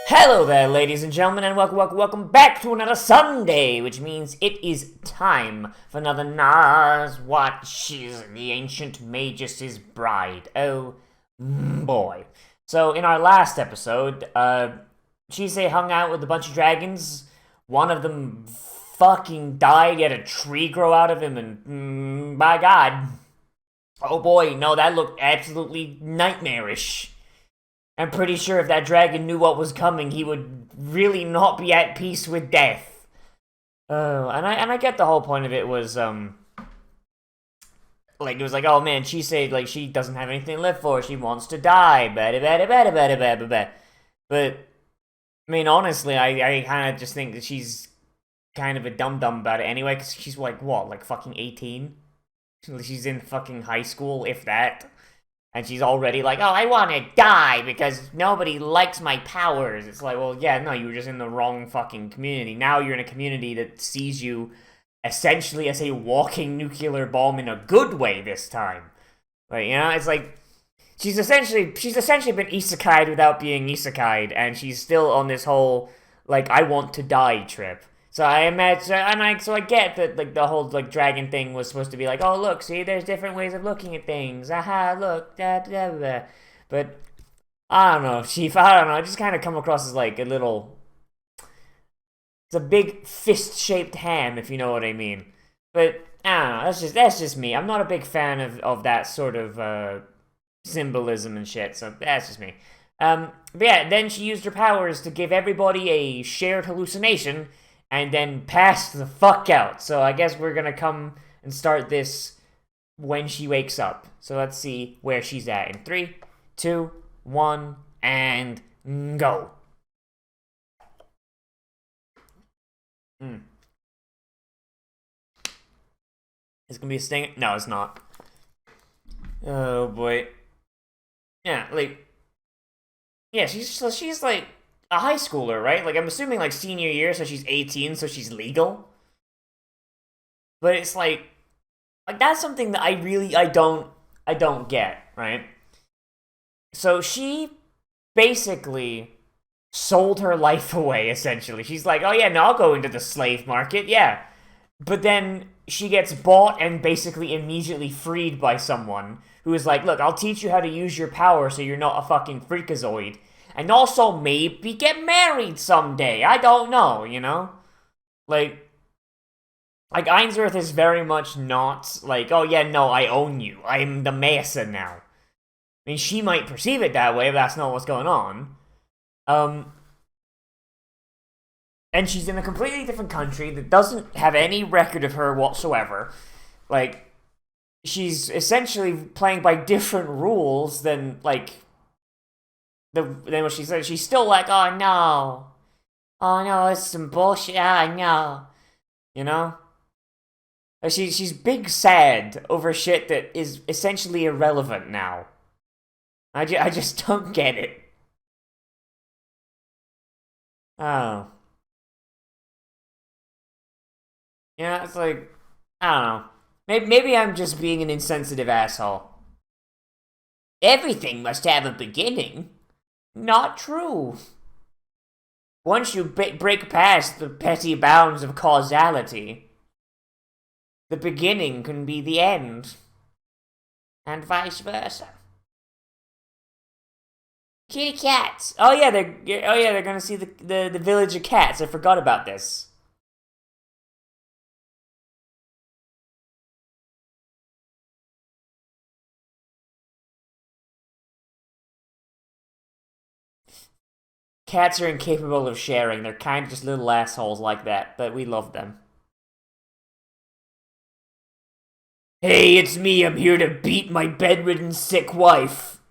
Hello there, ladies and gentlemen, and welcome back to another Sunday, which means it is time for another Nozz Watches the Ancient Magus' Bride. Oh, boy. So, in our last episode, Chise hung out with a bunch of dragons. One of them fucking died, he had a tree grow out of him, and by God. Oh boy, no, that looked absolutely nightmarish. I'm pretty sure if that dragon knew what was coming, he would really not be at peace with death. Oh, and I get the whole point of it was, like, it was like, oh man, she said, like, she doesn't have anything to live for, she wants to die, but, I mean, honestly, I kind of just think that she's kind of a dum-dum about it anyway, because she's, like, what, like, fucking 18? She's in fucking high school, if that. And she's already like, oh, I want to die because nobody likes my powers. It's like, well, yeah, no, you were just in the wrong fucking community. Now you're in a community that sees you essentially as a walking nuclear bomb in a good way this time. Like, you know, it's like, she's essentially been isekai'd without being isekai'd, and she's still on this whole, like, I want to die trip. So I imagine, so I get that, like, the whole, like, dragon thing was supposed to be like, oh, look, see, there's different ways of looking at things. Aha, look, da da da da. But, I don't know, Chief, I don't know, I just kind of come across as, like, a little, it's a big fist-shaped ham, if you know what I mean. But, I don't know, that's just me. I'm not a big fan of that sort of, symbolism and shit, so that's just me. But yeah, then she used her powers to give everybody a shared hallucination, and then pass the fuck out. So I guess we're gonna come and start this when she wakes up. So let's see where she's at in 3, 2, 1, and go. It's gonna be a sting? No, it's not. Oh boy. Yeah, like, yeah, she's like a high schooler, right? Like, I'm assuming, like, senior year, so she's 18, so she's legal. But it's like that's something that I don't get, right? So she basically sold her life away, essentially. She's like, oh yeah, no, I'll go into the slave market, yeah. But then she gets bought and basically immediately freed by someone who is like, look, I'll teach you how to use your power so you're not a fucking freakazoid. And also maybe get married someday. I don't know, you know? Like Ainsworth is very much not like, oh yeah, no, I own you. I'm the Mesa now. I mean, she might perceive it that way, but that's not what's going on. And she's in a completely different country that doesn't have any record of her whatsoever. Like, she's essentially playing by different rules than, like, than what she said. She's still like, oh no. Oh no, it's some bullshit. Ah, no. You know? She's big sad over shit that is essentially irrelevant now. I just don't get it. Oh. Yeah, it's like, I don't know. Maybe I'm just being an insensitive asshole. Everything must have a beginning. Not true. Once you break past the petty bounds of causality, the beginning can be the end. And vice versa. Kitty cats. Oh yeah, they're gonna see the village of cats. I forgot about this. Cats are incapable of sharing. They're kind of just little assholes like that, but we love them. Hey, it's me. I'm here to beat my bedridden sick wife.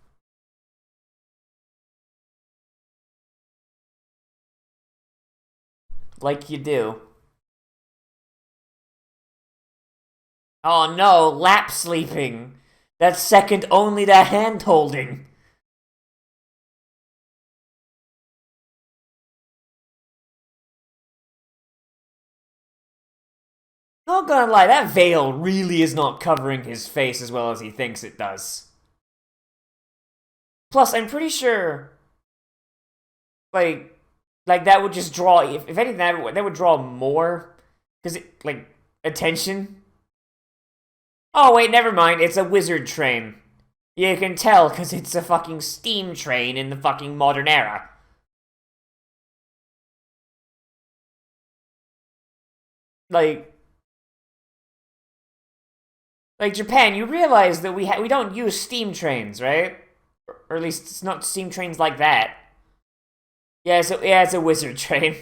Like you do. Oh no, lap sleeping. That's second only to hand holding. Not gonna lie, that veil really is not covering his face as well as he thinks it does. Plus, I'm pretty sure, like, Like, that would just draw, if anything, that would draw more, because, like, attention. Oh, wait, never mind, it's a wizard train. You can tell, because it's a fucking steam train in the fucking modern era. Like, Japan, you realize that we don't use steam trains, right? Or at least it's not steam trains like that. Yeah, it's a wizard train.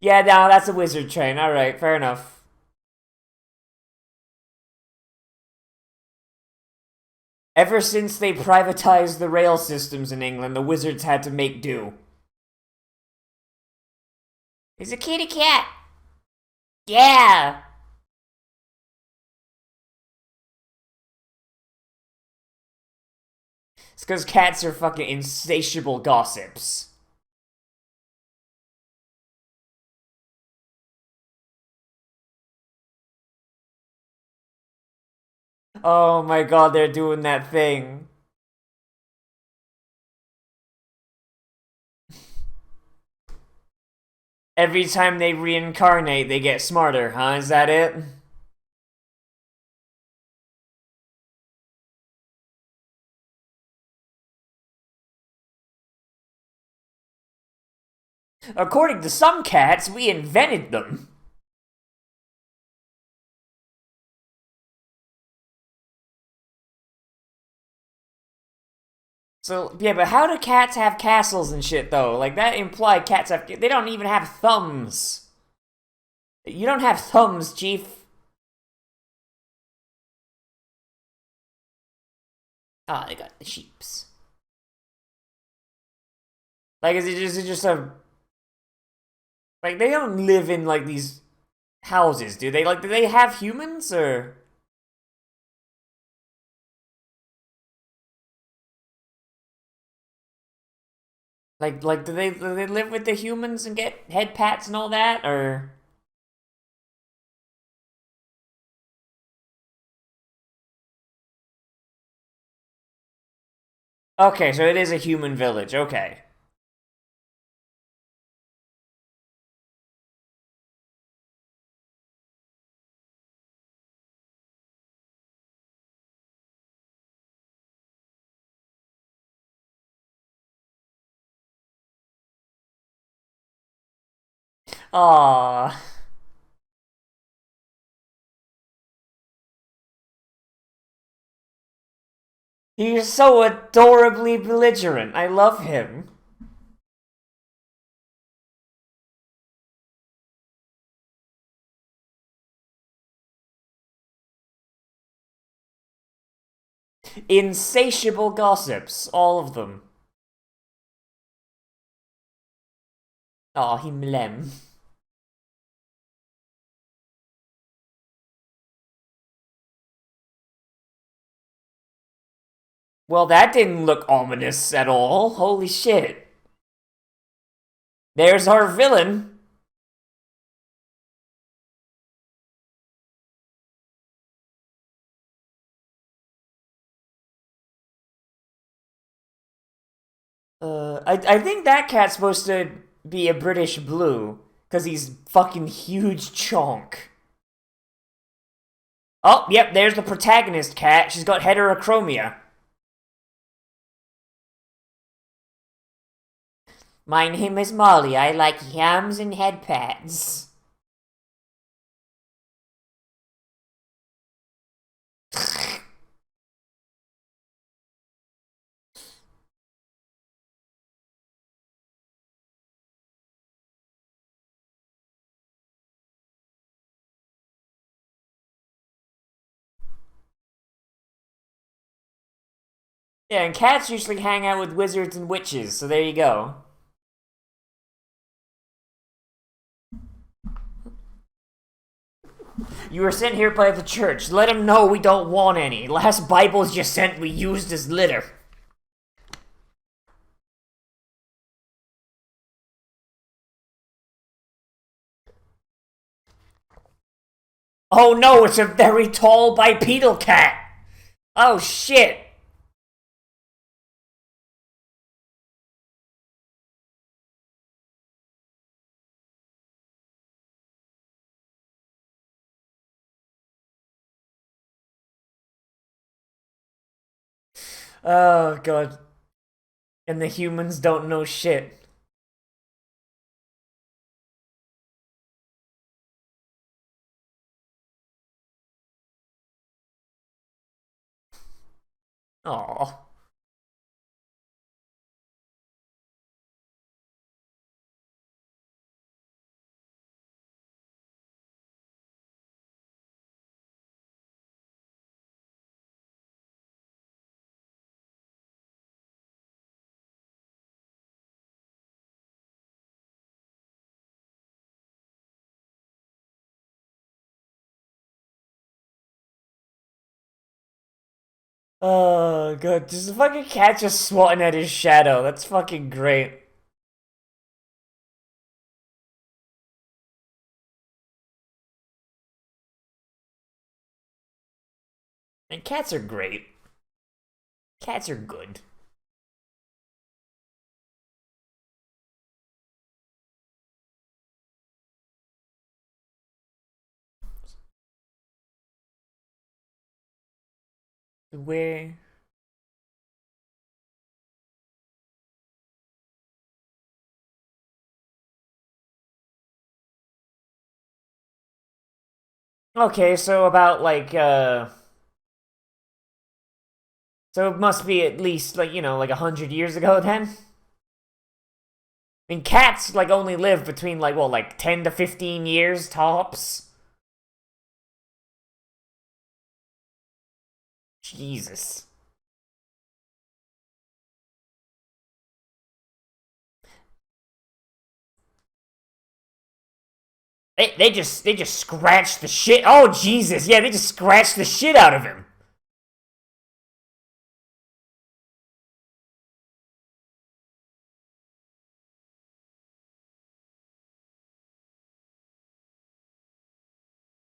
Yeah, no, that's a wizard train. All right, fair enough. Ever since they privatized the rail systems in England, the wizards had to make do. It's a kitty cat. Yeah. It's because cats are fucking insatiable gossips. Oh my god, they're doing that thing. Every time they reincarnate, they get smarter, huh? Is that it? According to some cats, we invented them. So, yeah, but how do cats have castles and shit, though? Like, that implied cats have... They don't even have thumbs. You don't have thumbs, Chief. Ah, they got the sheeps. Like, is it just a... Like, they don't live in, like, these houses, do they? Like, do they have humans, or... Like, do they live with the humans and get head pats and all that, or... Okay, so it is a human village, okay. Aww. He's so adorably belligerent. I love him. Insatiable gossips, all of them. Aw, himlem. Well, that didn't look ominous at all. Holy shit. There's our villain. I think that cat's supposed to be a British blue, because he's fucking huge chonk. Oh, yep, there's the protagonist cat. She's got heterochromia. My name is Molly. I like yams and head pads. Yeah, and cats usually hang out with wizards and witches, so there you go. You were sent here by the church. Let them know we don't want any. Last Bibles you sent we used as litter. Oh no, it's a very tall bipedal cat! Oh shit! Oh god. And the humans don't know shit. Aw. Oh god, just a fucking cat just swatting at his shadow. That's fucking great. And cats are great. Cats are good. Where? Okay, so about like so it must be at least like, you know, like 100 years ago then? I mean cats like only live between like what, like 10 to 15 years tops? Jesus. They just scratched the shit. Oh Jesus, yeah, they just scratched the shit out of him.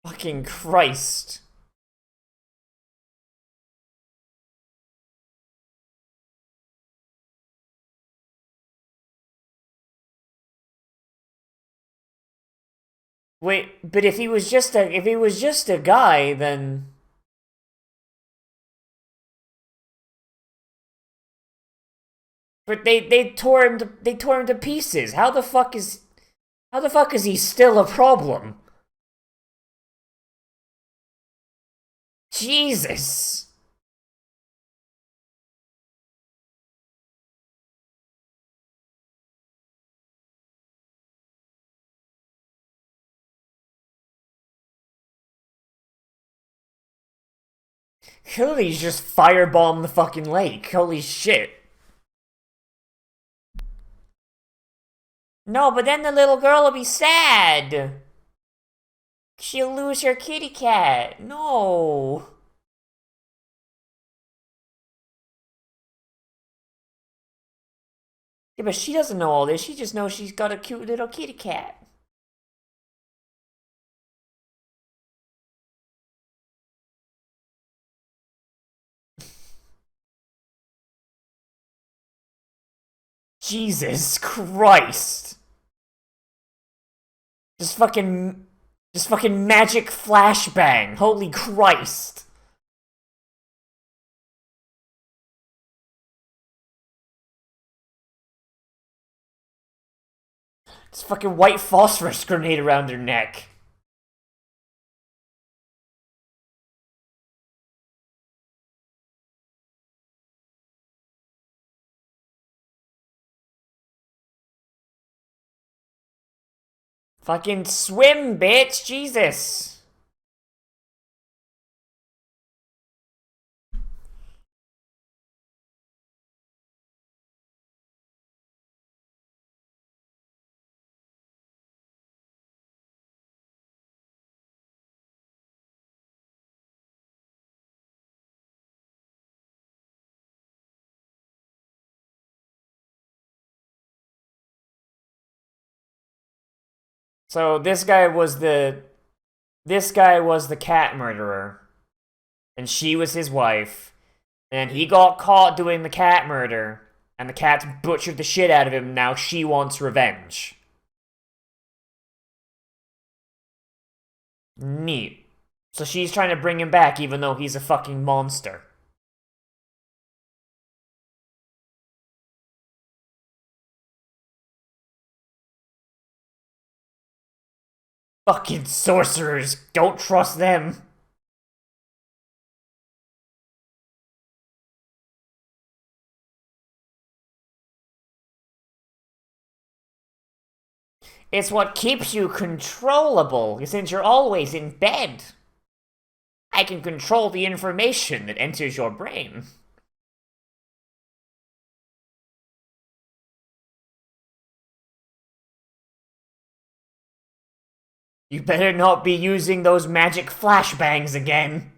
Fucking Christ. Wait, but if he was just a guy, then but they tore him to pieces. How the fuck is he still a problem? Jesus. Clearly he's just firebombed the fucking lake. Holy shit. No, but then the little girl will be sad. She'll lose her kitty cat. No. Yeah, but she doesn't know all this. She just knows she's got a cute little kitty cat. Jesus Christ. Just fucking just fucking magic flashbang. Holy Christ. This fucking white phosphorus grenade around her neck. Fucking swim, bitch! Jesus! So this guy was the cat murderer, and she was his wife, and he got caught doing the cat murder, and the cats butchered the shit out of him. Now she wants revenge. Neat. So she's trying to bring him back even though he's a fucking monster. Fucking sorcerers. Don't trust them. It's what keeps you controllable, since you're always in bed. I can control the information that enters your brain. You better not be using those magic flashbangs again.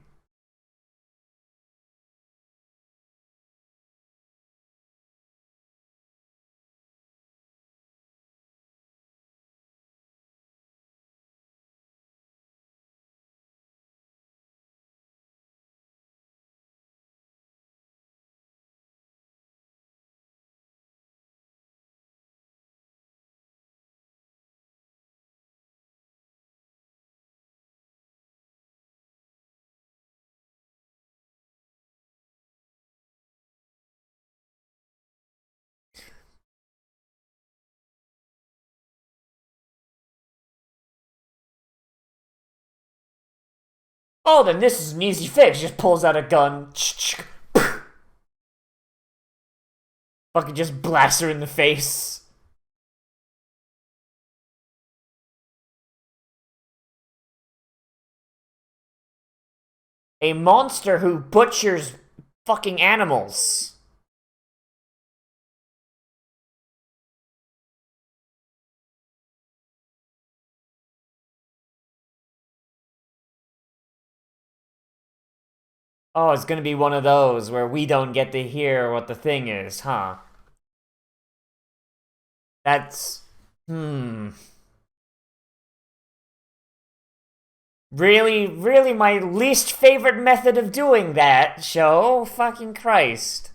Oh, then this is an easy fix. Just pulls out a gun. Fucking just blasts her in the face. A monster who butchers fucking animals. Oh, it's gonna be one of those where we don't get to hear what the thing is, huh? That's... Really, really my least favorite method of doing that, show. Fucking Christ.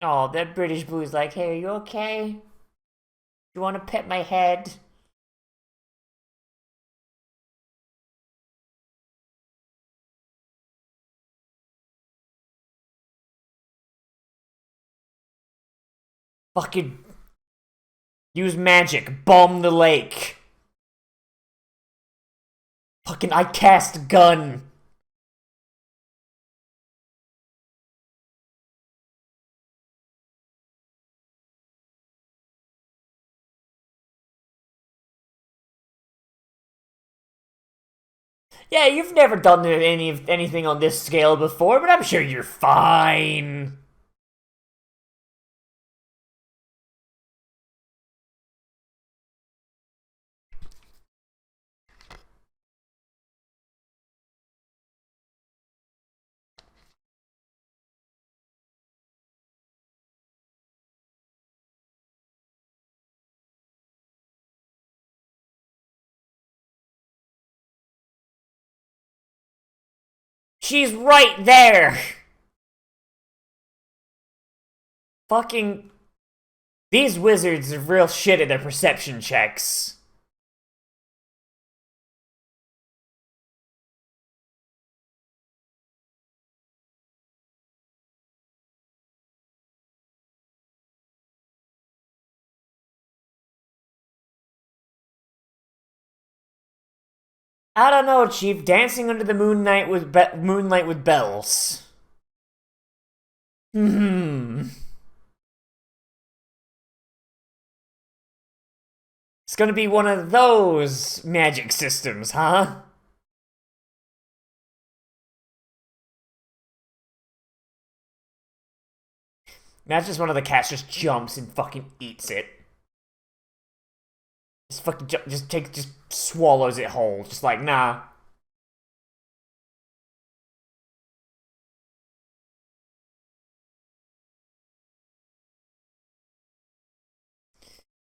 Oh, that British boo's like, hey, are you okay? You wanna pet my head? Fucking use magic. Bomb the lake. Fucking I cast gun. Yeah, you've never done anything on this scale before, but I'm sure you're fine. She's right there. Fucking these wizards are real shit at their perception checks. I don't know, Chief. Dancing under the moonlight with bells. Hmm. It's gonna be one of those magic systems, huh? That's just one of the cats just jumps and fucking eats it. Just fucking just swallows it whole. Just like, nah.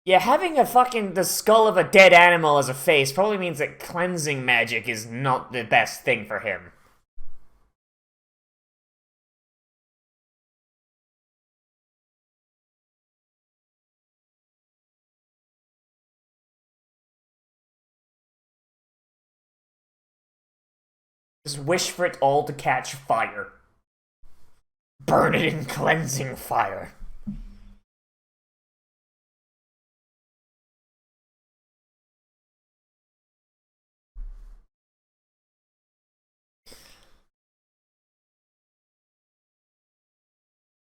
Yeah, having the skull of a dead animal as a face probably means that cleansing magic is not the best thing for him. Just wish for it all to catch fire. Burn it in cleansing fire.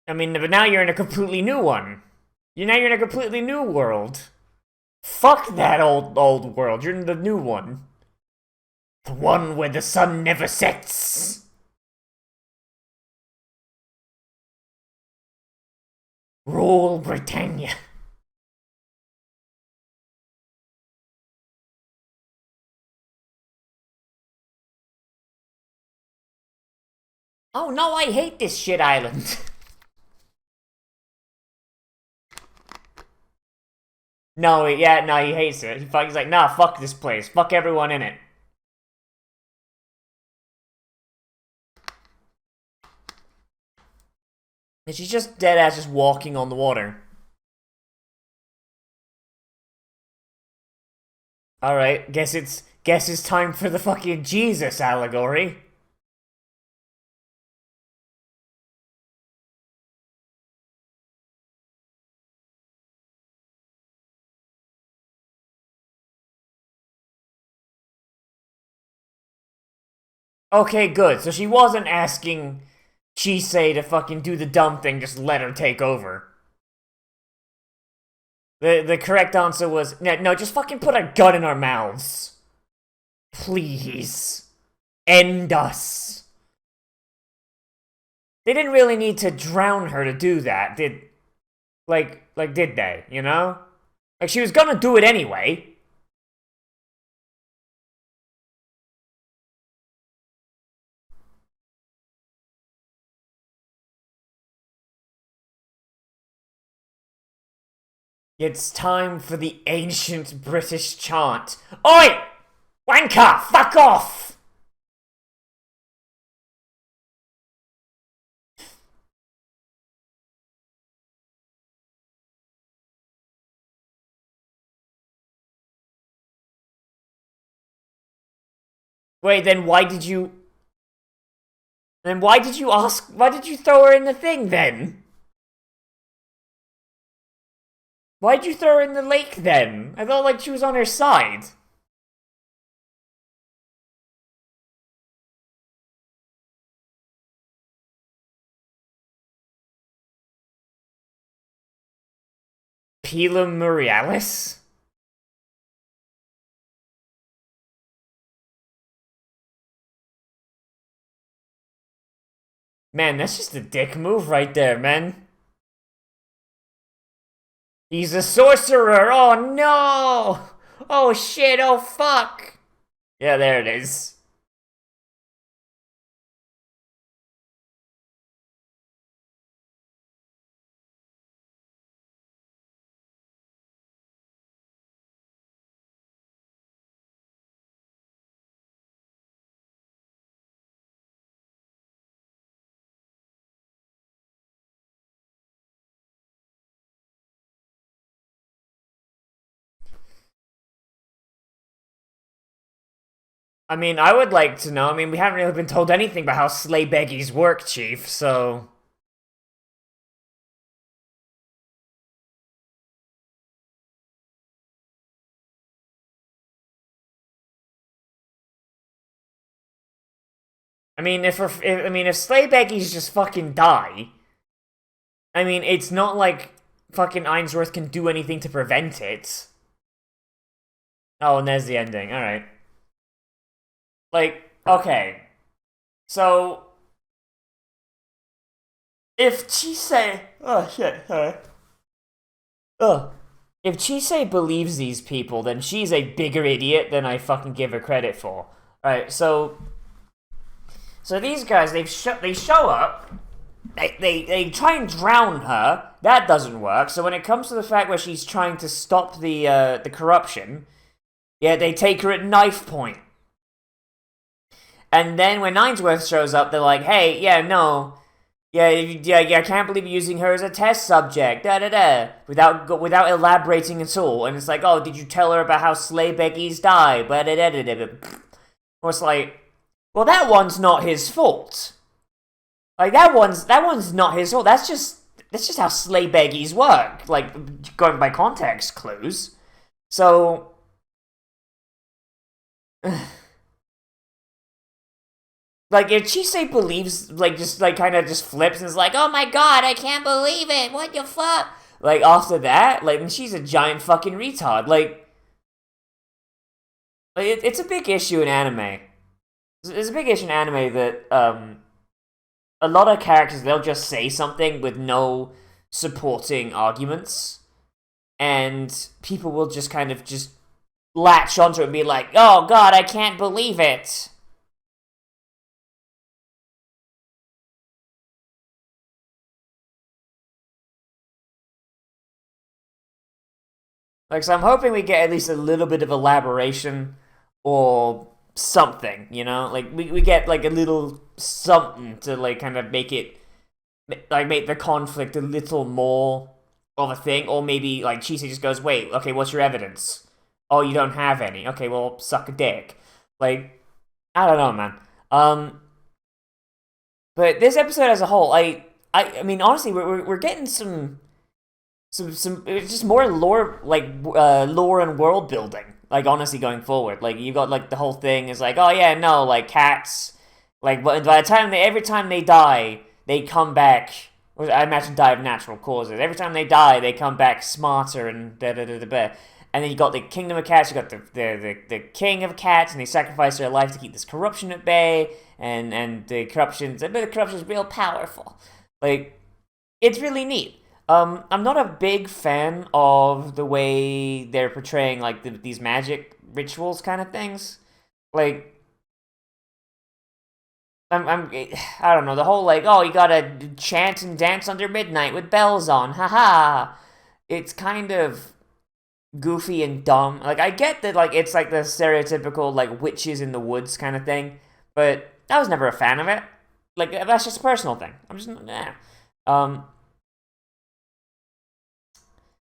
I mean, but now you're in a completely new one. You're in a completely new world. Fuck that old world. You're in the new one. The one where the sun never sets. Rule Britannia. Oh no, I hate this shit island. No, yeah, no, he hates it. He's like, nah, fuck this place. Fuck everyone in it. And she's just dead ass just walking on the water. Alright, guess it's time for the fucking Jesus allegory. Okay, good. So she wasn't asking Chisei to fucking do the dumb thing, just let her take over. The correct answer was, no, just fucking put a gun in our mouths. Please. End us. They didn't really need to drown her to do that, did they, you know? Like, she was gonna do it anyway. It's time for the ancient British chant. Oi! Wanker! Fuck off! Wait, then why did you throw her in the thing, then? Why'd you throw her in the lake, then? I thought, like, she was on her side. Pila Murialis? Man, that's just a dick move right there, man. He's a sorcerer! Oh no! Oh shit, oh fuck! Yeah, there it is. I mean, I would like to know. I mean, we haven't really been told anything about how sleigh beggies work, Chief, so... I mean, if sleigh beggies just fucking die... I mean, it's not like fucking Ainsworth can do anything to prevent it. Oh, and there's the ending. Alright. Like, okay. So... If Chisei... Oh, shit. Sorry. Ugh. If Chisei believes these people, then she's a bigger idiot than I fucking give her credit for. Alright, so... So these guys, they show up... They try and drown her. That doesn't work. So when it comes to the fact where she's trying to stop the corruption... Yeah, they take her at knife point. And then when Ainsworth shows up, they're like, hey, yeah, no... Yeah, I can't believe you're using her as a test subject, without elaborating at all. And it's like, oh, did you tell her about how sleigh beggies die? Or it's like, Well, that one's not his fault. Like that one's not his fault. That's just how sleigh baggies work. Like going by context clues. So like if Chisei believes like just like kind of just flips and is like, "Oh my god, I can't believe it. What the fuck?" Like after that, like she's a giant fucking retard. It's a big issue in anime. It's a big issue in anime that a lot of characters, they'll just say something with no supporting arguments, and people will just kind of just latch onto it and be like, "Oh god, I can't believe it." Like, so I'm hoping we get at least a little bit of elaboration or something, you know? Like, we get, like, a little something to, like, kind of make it, like, make the conflict a little more of a thing. Or maybe, like, Chisei just goes, "Wait, okay, what's your evidence?" "Oh, you don't have any." "Okay, well, suck a dick." Like, I don't know, man. But this episode as a whole, I mean, honestly, we're getting some it's just more lore, like lore and world building, like honestly going forward. Like you got like the whole thing is like, oh yeah, no, like cats, like by the time every time they die they come back, or I imagine die of natural causes. Every time they die they come back smarter and da da da da da. And then you got the kingdom of cats, you got the king of cats, and they sacrifice their life to keep this corruption at bay, and the corruption's real powerful. Like, it's really neat. I'm not a big fan of the way they're portraying like these magic rituals kind of things. Like, I don't know, the whole like, oh, you gotta chant and dance under midnight with bells on, haha. It's kind of goofy and dumb. Like, I get that like it's like the stereotypical like witches in the woods kind of thing, but I was never a fan of it. Like, that's just a personal thing. I'm just nah. Um,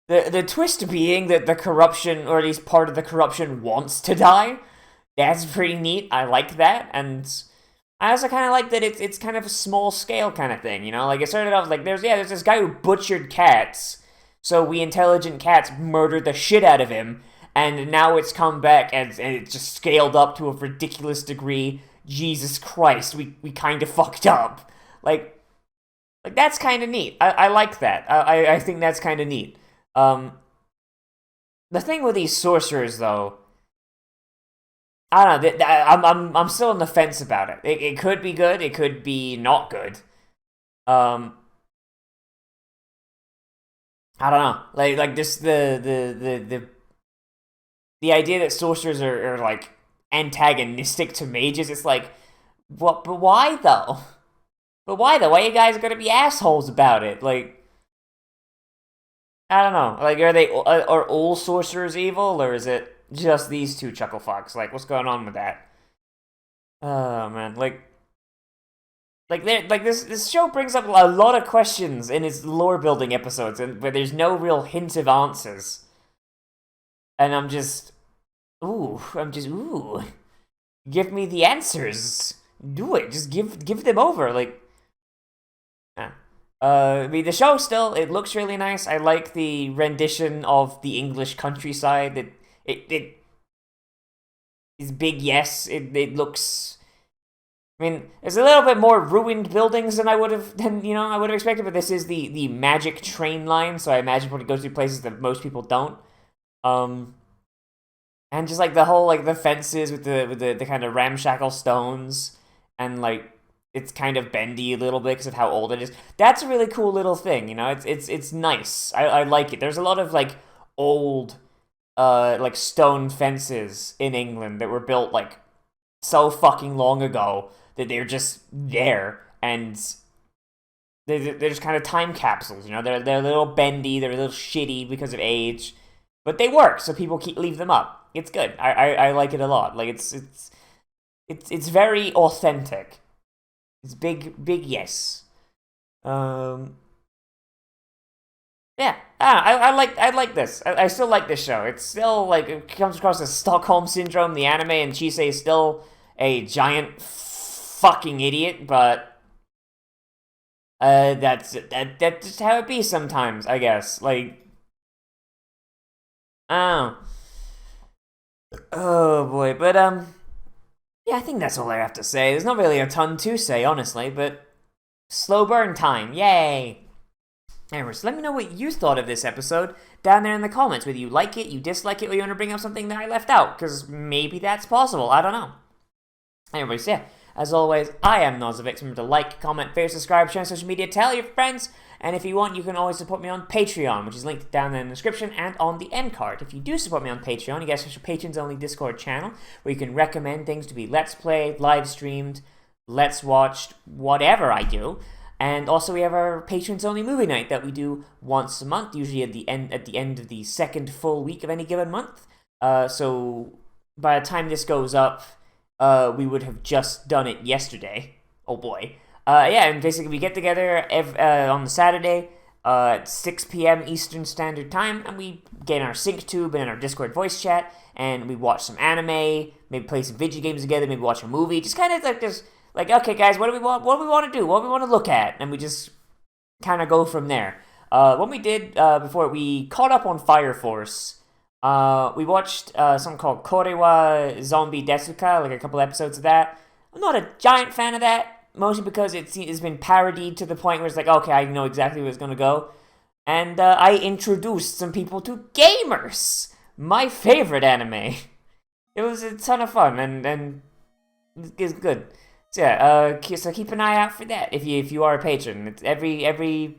the twist being that the corruption, or at least part of the corruption, wants to die. That's pretty neat. I like that, and I also kind of like that it's kind of a small scale kind of thing. You know, like it started off like there's this guy who butchered cats, so we intelligent cats murdered the shit out of him, and now it's come back and it's just scaled up to a ridiculous degree. Jesus Christ, we kind of fucked up. Like that's kind of neat. I like that. I think that's kind of neat. Um, the thing with these sorcerers, though, I don't know. I'm still on the fence about it. It could be good. It could be not good. Um, I don't know. Like just the idea that sorcerers are like antagonistic to mages. It's like, what? But why though? But why though? Why you guys gonna be assholes about it? Like, I don't know. Like, are all sorcerers evil, or is it just these two chuckle fucks? Like, what's going on with that? Oh man, this show brings up a lot of questions in its lore building episodes, and where there's no real hint of answers. And ooh, give me the answers. Do it. Just give them over. Like, yeah. I mean, the show still, it looks really nice. I like the rendition of the English countryside. It is big, yes. It looks. I mean, there's a little bit more ruined buildings than I would have expected. But this is the magic train line, so I imagine probably goes through places that most people don't. Um, and just like the whole like the fences with the kind of ramshackle stones, and like it's kind of bendy a little bit because of how old it is. That's a really cool little thing, you know. It's nice. I like it. There's a lot of like old like stone fences in England that were built like so fucking long ago that they're just there, and they're just kind of time capsules, you know. They're a little bendy, they're a little shitty because of age, but they work, so people leave them up. It's good. I like it a lot. Like it's very authentic. It's big yes. Um, yeah, I like this. I still like this show. It's still like it comes across as Stockholm Syndrome, the anime, and Chisei is still a giant fucking idiot, but that's just how it be sometimes, I guess. Like, oh, oh boy, but yeah, I think that's all I have to say. There's not really a ton to say, honestly, but slow burn time, yay! Anyways, let me know what you thought of this episode down there in the comments. Whether you like it, you dislike it, or you want to bring up something that I left out, because maybe that's possible. I don't know. Anyways, yeah. As always, I am Nozz. Remember to like, comment, favorite, subscribe, share on social media, tell your friends, and if you want, you can always support me on Patreon, which is linked down there in the description and on the end card. If you do support me on Patreon, you get a special patrons-only Discord channel where you can recommend things to be Let's Played, live streamed, Let's Watched, whatever I do. And also we have our patrons-only movie night that we do once a month, usually at the end of the second full week of any given month. So by the time this goes up, we would have just done it yesterday. Oh boy. Yeah, and basically we get together on the Saturday at 6 p.m. Eastern Standard Time, and we get in our sync tube and in our Discord voice chat, and we watch some anime, maybe play some video games together, maybe watch a movie, just kind of like this. Like, okay, guys, what do we want to do? What do we want to look at? And we just kind of go from there. What we did before, we caught up on Fire Force. We watched something called Korewa Zombie Desuka, like a couple episodes of that. I'm not a giant fan of that, mostly because it's been parodied to the point where it's like, okay, I know exactly where it's going to go. And I introduced some people to Gamers, my favorite anime. It was a ton of fun, and it's good. So yeah, so keep an eye out for that if you are a patron. It's every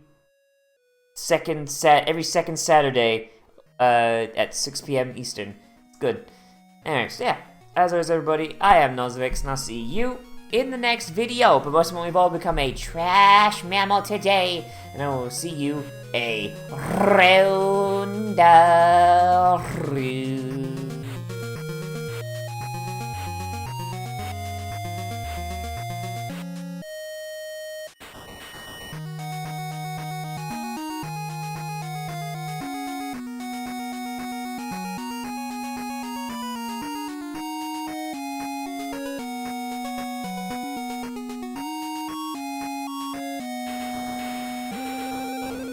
second Saturday at 6 p.m. Eastern. It's good. Anyways, yeah. As always, everybody, I am Nozz, and I'll see you in the next video. But most of all, we've all become a trash mammal today, and I will see you a round.